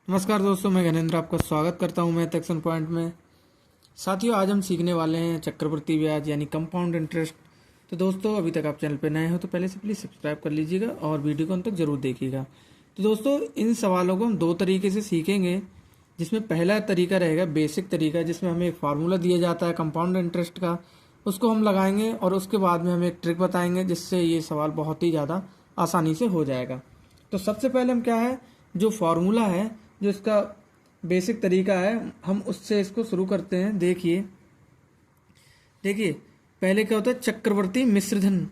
नमस्कार दोस्तों, मैं ज्ञानेंद्र आपका स्वागत करता हूं मैथ एक्शन पॉइंट में। साथियों, आज हम सीखने वाले हैं चक्रवृद्धि ब्याज यानी कंपाउंड इंटरेस्ट। तो दोस्तों, अभी तक आप चैनल पर नए हो तो पहले से प्लीज़ सब्सक्राइब कर लीजिएगा और वीडियो को अंत तक जरूर देखिएगा। तो दोस्तों, इन सवालों को हम दो तरीके से सीखेंगे, जिसमें पहला तरीका रहेगा बेसिक तरीका, जिसमें हमें एक फार्मूला दिया जाता है कंपाउंड इंटरेस्ट का, उसको हम लगाएंगे और उसके बाद में हम एक ट्रिक बताएंगे जिससे ये सवाल बहुत ही ज़्यादा आसानी से हो जाएगा। तो सबसे पहले हम क्या है, जो फार्मूला है, जो इसका बेसिक तरीका है, हम उससे इसको शुरू करते हैं। देखिए पहले क्या होता है, चक्रवर्ती मिश्रधन,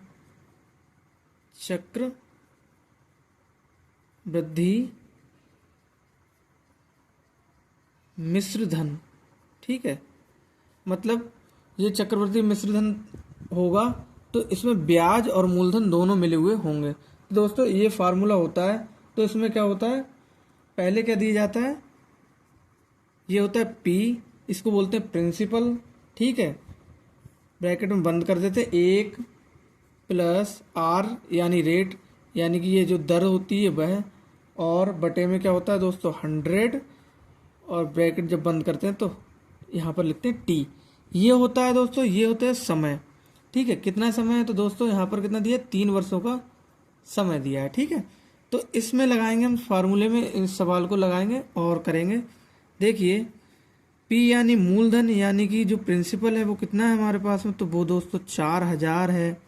चक्रवृद्धि मिश्रधन। ठीक है, मतलब ये चक्रवर्ती मिश्रधन होगा तो इसमें ब्याज और मूलधन दोनों मिले हुए होंगे। तो दोस्तों, ये फार्मूला होता है। तो इसमें क्या होता है, पहले क्या दिया जाता है, ये होता है P, इसको बोलते हैं प्रिंसिपल। ठीक है, ब्रैकेट में बंद कर देते हैं, 1 प्लस R यानी रेट, यानी कि ये जो दर होती है वह, और बटे में क्या होता है दोस्तों 100, और ब्रैकेट जब बंद करते हैं तो यहाँ पर लिखते हैं T। ये होता है दोस्तों, ये होता है समय। ठीक है, कितना समय है, तो दोस्तों यहाँ पर कितना दिया, 3 वर्षों का समय दिया है। ठीक है, तो इसमें लगाएंगे हम फार्मूले में, इस सवाल को लगाएंगे और करेंगे। देखिए P यानी मूलधन, यानी कि जो प्रिंसिपल है वो कितना है हमारे पास में, तो वो दोस्तों 4000 है।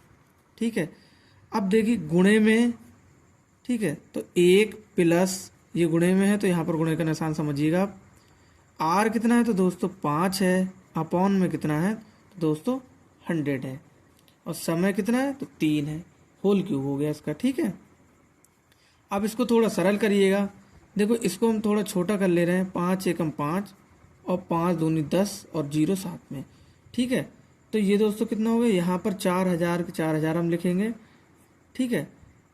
ठीक है, अब देखिए गुणे में, ठीक है, तो 1 प्लस, ये गुणे में है तो यहाँ पर गुणे का निशान समझिएगा आप। R कितना है, तो दोस्तों 5 है, अपॉन में कितना है, तो दोस्तों 100 है, और समय कितना है, तो 3 है, होल क्यूब हो गया इसका। ठीक है, अब इसको थोड़ा सरल करिएगा। देखो, इसको हम थोड़ा छोटा कर ले रहे हैं, 5 एकम 5 और 5 दूनी 10 और 0 साथ में। ठीक है, तो ये दोस्तों कितना हो गया, यहाँ पर 4000 के 4000 हम लिखेंगे। ठीक है,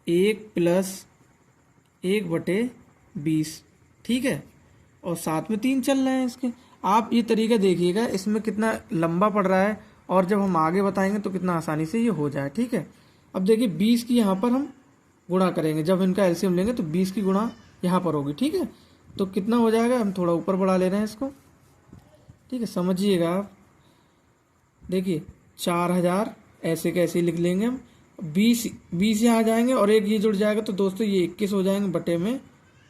1 प्लस 1/20। ठीक है, और साथ में 3 चल रहे हैं इसके। आप ये तरीका देखिएगा, इसमें कितना लंबा पड़ रहा है, और जब हम आगे बताएंगे तो कितना आसानी से ये हो जाए। ठीक है, अब देखिए 20 की यहाँ पर हम गुणा करेंगे, जब इनका एलसीएम लेंगे तो 20 की गुणा यहाँ पर होगी। ठीक है, तो कितना हो जाएगा, हम थोड़ा ऊपर बढ़ा ले रहे हैं इसको। ठीक है, समझिएगा आप। देखिए 4000 ऐसे कैसे लिख लेंगे हम, 20 यहाँ आ जाएंगे और एक ये जुड़ जाएगा, तो दोस्तों ये 21 हो जाएंगे, बटे में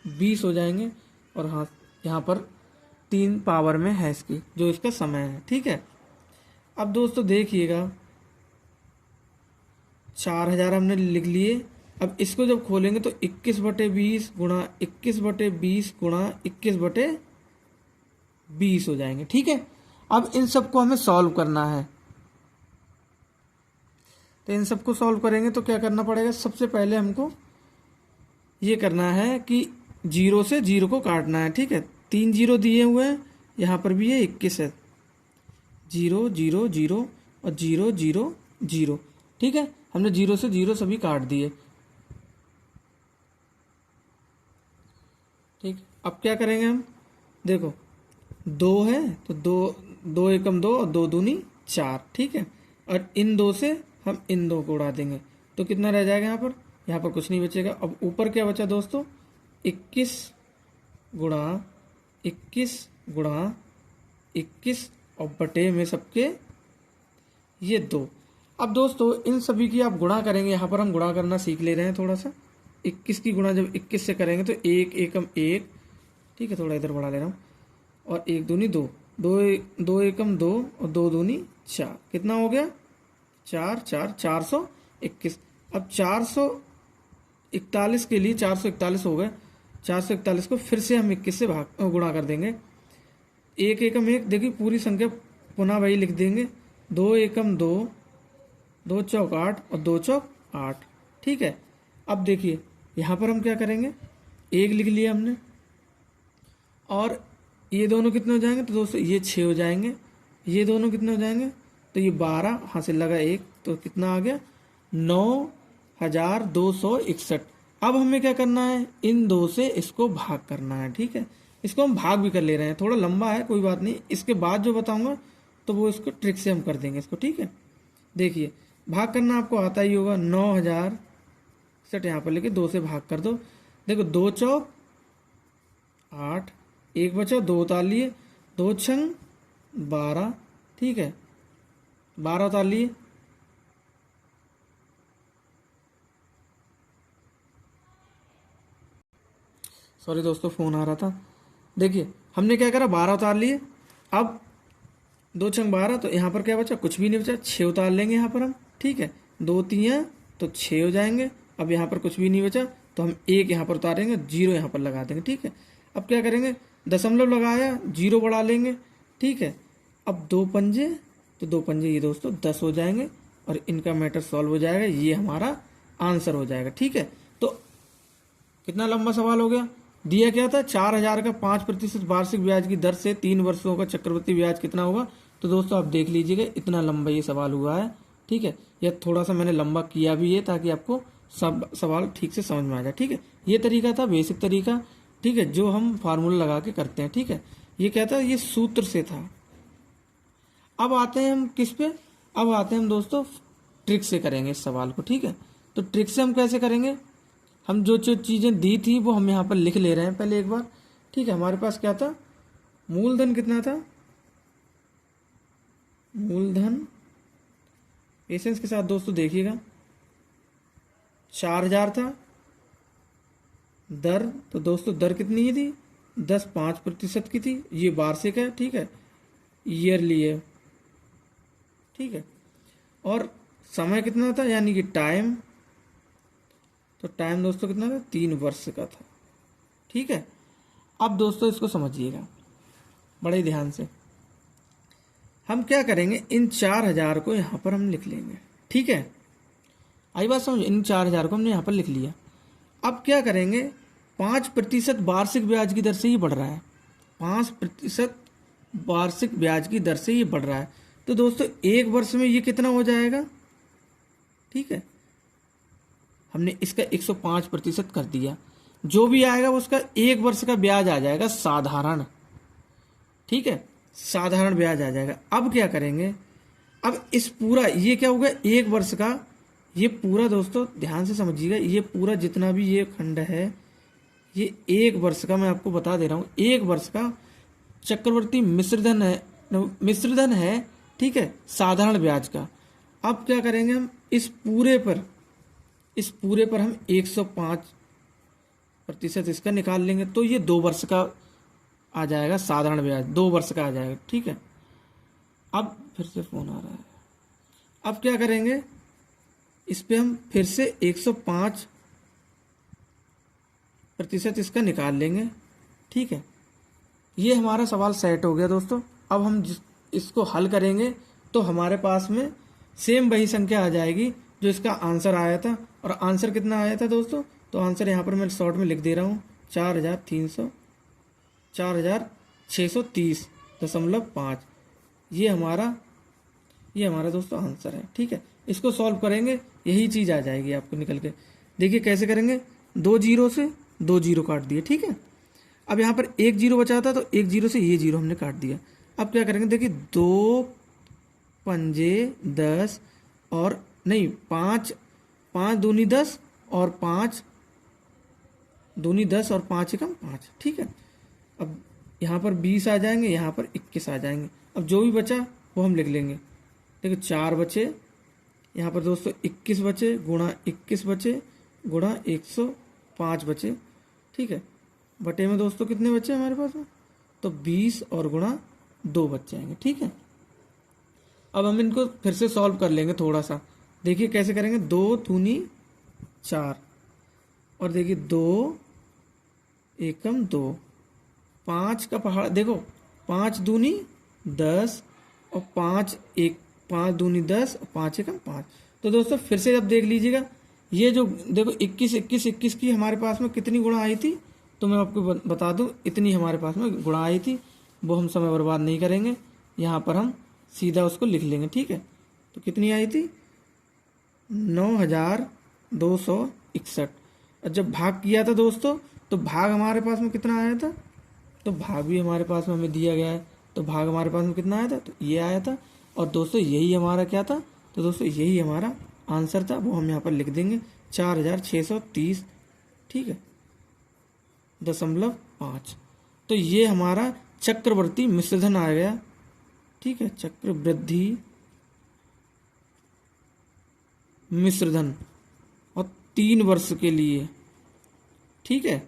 20 हो जाएंगे, और हाँ यहाँ पर 3 पावर में है इसकी, जो इसका समय है। ठीक है, अब दोस्तों देखिएगा 4000 हमने लिख लिए। अब इसको जब खोलेंगे तो 21/20 गुणा 21/20 गुणा 21/20 हो जाएंगे। ठीक है, अब इन सबको हमें सॉल्व करना है। तो इन सबको सॉल्व करेंगे तो क्या करना पड़ेगा, सबसे पहले हमको ये करना है कि 0 से 0 को काटना है। ठीक है, 3 0 दिए हुए हैं, यहाँ पर भी ये 21 है, 0 0 0 और 0 0 0। ठीक है, हमने 0 से 0 सभी काट दिए। ठीक, अब क्या करेंगे हम, देखो 2 है तो 2 एकम 2 और 2 दूनी 4। ठीक है, और इन 2 से हम इन 2 को उड़ा देंगे तो कितना रह जाएगा, यहाँ पर कुछ नहीं बचेगा। अब ऊपर क्या बचा दोस्तों, 21 गुणा 21 गुणा 21 और बटे में सबके ये 2। अब दोस्तों इन सभी की आप गुणा करेंगे, यहाँ पर हम गुणा करना सीख ले रहे हैं थोड़ा सा। 21 की गुणा जब 21 से करेंगे तो 1 एकम 1, ठीक है, थोड़ा इधर बढ़ा ले रहा हूँ, और 1 दूनी 2, 2 एकम 2 और 2 दूनी 4, कितना हो गया 4 4 421। अब 441 के लिए 441 हो गए, 441 को फिर से हम 21 से गुणा कर देंगे। 1 एकम 1, देखिए पूरी संख्या पुनः वही लिख देंगे, 2 एकम 2, 2 चौक 8 और 2 चौक 8। ठीक है, अब देखिए यहाँ पर हम क्या करेंगे, 1 लिख लिया हमने, और ये दोनों कितने हो जाएंगे, तो दोस्तों ये 6 हो जाएंगे, ये दोनों कितने हो जाएंगे, तो ये 12, हासिल लगा 1, तो कितना आ गया 9261। अब हमें क्या करना है, इन 2 से इसको भाग करना है। ठीक है, इसको हम भाग भी कर ले रहे हैं, थोड़ा लंबा है, कोई बात नहीं, इसके बाद जो बताऊंगा तो वो इसको ट्रिक से हम कर देंगे इसको। ठीक है, देखिए भाग करना आपको आता ही होगा, 9061 यहाँ पर लेके 2 से भाग कर दो। देखो 2 चौक 8, एक बचा, 2 उतार लिए, 2 छंग 12, ठीक है, 12 उतार लिए, सॉरी दोस्तों फ़ोन आ रहा था। देखिए हमने क्या करा, 12 उतार लिए। अब 2 छंग 12, तो यहाँ पर क्या बचा, कुछ भी नहीं बचा, 6 उतार लेंगे यहाँ पर हम, ठीक है, 2 तियाँ तो 6 हो जाएंगे। अब यहाँ पर कुछ भी नहीं बचा तो हम 1 यहाँ पर उतारेंगे, 0 यहाँ पर लगा देंगे, ठीक है। अब क्या करेंगे, दशमलव लगाया, 0 बढ़ा लेंगे, ठीक है। अब 2 पंजे, तो 2 पंजे ये दोस्तों 10 हो जाएंगे और इनका मैटर सॉल्व हो जाएगा, ये हमारा आंसर हो जाएगा, ठीक है। तो कितना लंबा सवाल हो गया, दिया क्या था, 4,000 का 5% वार्षिक ब्याज की दर से 3 वर्षों का चक्रवृद्धि ब्याज कितना होगा। तो दोस्तों आप देख लीजिएगा, इतना लंबा ये सवाल हुआ है, ठीक है। यह थोड़ा सा मैंने लंबा किया भी है ताकि आपको सब सवाल ठीक से समझ में आ जाए, ठीक है। ये तरीका था बेसिक तरीका, ठीक है, जो हम फार्मूला लगा के करते हैं, ठीक है। ये क्या था, ये सूत्र से था। अब आते हैं हम किस पे, अब आते हैं हम दोस्तों ट्रिक से करेंगे इस सवाल को, ठीक है। तो ट्रिक से हम कैसे करेंगे, हम जो जो चीज़ें दी थी वो हम यहाँ पर लिख ले रहे हैं पहले एक बार, ठीक है। हमारे पास क्या था, मूलधन कितना था, मूलधन पेशेंस के साथ दोस्तों देखिएगा, 4,000 था। दर, तो दोस्तों दर कितनी थी, 5% की थी, ये वार्षिक है, ठीक है, ईयरली है, ठीक है। और समय कितना था, यानी कि टाइम, तो टाइम दोस्तों कितना था, 3 वर्ष का था, ठीक है। अब दोस्तों इसको समझिएगा बड़े ध्यान से, हम क्या करेंगे, इन 4,000 को यहाँ पर हम लिख लेंगे, ठीक है। आई बात समझ, इन 4,000 को हमने यहाँ पर लिख लिया। अब क्या करेंगे, 5% वार्षिक ब्याज की दर से ये बढ़ रहा है, 5% वार्षिक ब्याज की दर से ये बढ़ रहा है। तो दोस्तों 1 वर्ष में ये कितना हो जाएगा, ठीक है। हमने इसका 105% कर दिया, जो भी आएगा उसका 1 वर्ष का ब्याज आ जाएगा साधारण, ठीक है, साधारण ब्याज आ जाएगा। अब क्या करेंगे, अब इस पूरा ये क्या होगा, 1 वर्ष का, ये पूरा दोस्तों ध्यान से समझिएगा, ये पूरा जितना भी ये खंड है, ये 1 वर्ष का, मैं आपको बता दे रहा हूँ, 1 वर्ष का चक्रवर्ती मिश्रधन है, ठीक है, साधारण ब्याज का। अब क्या करेंगे, हम इस पूरे पर हम 105% इसका निकाल लेंगे, तो ये 2 वर्ष का आ जाएगा, साधारण ब्याज 2 वर्ष का आ जाएगा, ठीक है। अब फिर से फोन आ रहा है, अब क्या करेंगे, इस पे हम फिर से 105% इसका निकाल लेंगे, ठीक है। ये हमारा सवाल सेट हो गया दोस्तों। अब हम इसको हल करेंगे तो हमारे पास में सेम वही संख्या आ जाएगी जो इसका आंसर आया था। और आंसर कितना आया था दोस्तों, तो आंसर यहाँ पर मैं शॉर्ट में लिख दे रहा हूँ, 4,630.5। ये हमारा दोस्तों आंसर है, ठीक है। इसको सॉल्व करेंगे, यही चीज़ आ जाएगी आपको निकल के। देखिए कैसे करेंगे, 2 जीरो से 2 जीरो काट दिए, ठीक है। अब यहाँ पर 1 जीरो बचा था, तो 1 जीरो से ये जीरो हमने काट दिया। अब क्या करेंगे, देखिए 2 पंजे 10 और नहीं 5 दूनी 10 और 5 दूनी 10 और 5 एकम 5, ठीक है। अब यहाँ पर 20 आ जाएंगे, यहाँ पर 21 आ जाएंगे। अब जो भी बचा वो हम लिख लेंगे। देखिए 4 बचे, यहाँ पर दोस्तों 21 बचे, गुणा 21 बचे, गुणा 105 बचे, ठीक है। बटे में दोस्तों कितने बचे हमारे पास में, तो 20 और गुणा 2 बच जाएंगे, ठीक है। अब हम इनको फिर से सॉल्व कर लेंगे थोड़ा सा। देखिए कैसे करेंगे, 2 दूनी 4 और देखिए 2 एकम 2, 5 का पहाड़, देखो 5 दूनी 10 और 5 दूनी 10 और 5 एकम 5। तो दोस्तों फिर से जब देख लीजिएगा, ये जो देखो 21 की हमारे पास में कितनी गुणा आई थी, तो मैं आपको बता दूं, इतनी हमारे पास में गुणा आई थी। वो हम समय बर्बाद नहीं करेंगे, यहाँ पर हम सीधा उसको लिख लेंगे, ठीक है। तो कितनी आई थी, 9,261। और जब भाग किया था दोस्तों, तो भाग हमारे पास में कितना आया था, तो भाग भी हमारे पास में हमें दिया गया है, तो भाग हमारे पास में कितना आया था, तो ये आया था। और दोस्तों यही हमारा क्या था, तो दोस्तों यही हमारा आंसर था, वो हम यहाँ पर लिख देंगे 4,630, ठीक है, 0.5। तो ये हमारा चक्रवर्ती मिश्रधन आ गया। ठीक है, चक्रवृद्धि मिश्रधन और 3 वर्ष के लिए। ठीक है,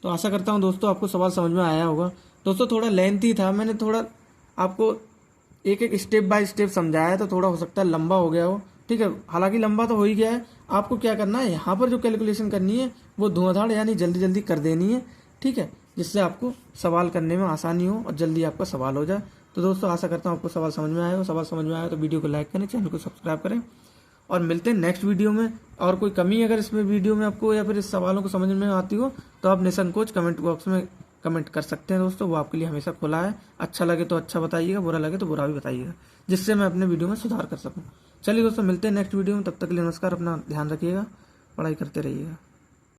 तो आशा करता हूँ दोस्तों आपको सवाल समझ में आया होगा। दोस्तों थोड़ा लेंथी था, मैंने थोड़ा आपको एक एक स्टेप बाय स्टेप समझाया, तो थोड़ा हो सकता है लंबा हो गया हो। ठीक है, हालांकि लंबा तो हो ही गया है। आपको क्या करना है, यहाँ पर जो कैलकुलेशन करनी है वो धुआंधार यानी जल्दी जल्दी कर देनी है। ठीक है, जिससे आपको सवाल करने में आसानी हो और जल्दी आपका सवाल हो जाए। तो दोस्तों आशा करता हूँ आपको सवाल समझ में आया हो। सवाल समझ में आया तो वीडियो को लाइक करें, चैनल को सब्सक्राइब करें और मिलते हैं नेक्स्ट वीडियो में। और कोई कमी अगर इसमें वीडियो में आपको या फिर इस सवालों को समझ में आती हो तो आप निसंकोच कमेंट बॉक्स में कमेंट कर सकते हैं दोस्तों, वो आपके लिए हमेशा खुला है। अच्छा लगे तो अच्छा बताइएगा, बुरा लगे तो बुरा भी बताइएगा, जिससे मैं अपने वीडियो में सुधार कर सकूं। चलिए दोस्तों मिलते हैं नेक्स्ट वीडियो में, तब तक के लिए नमस्कार, अपना ध्यान रखिएगा, पढ़ाई करते रहिएगा।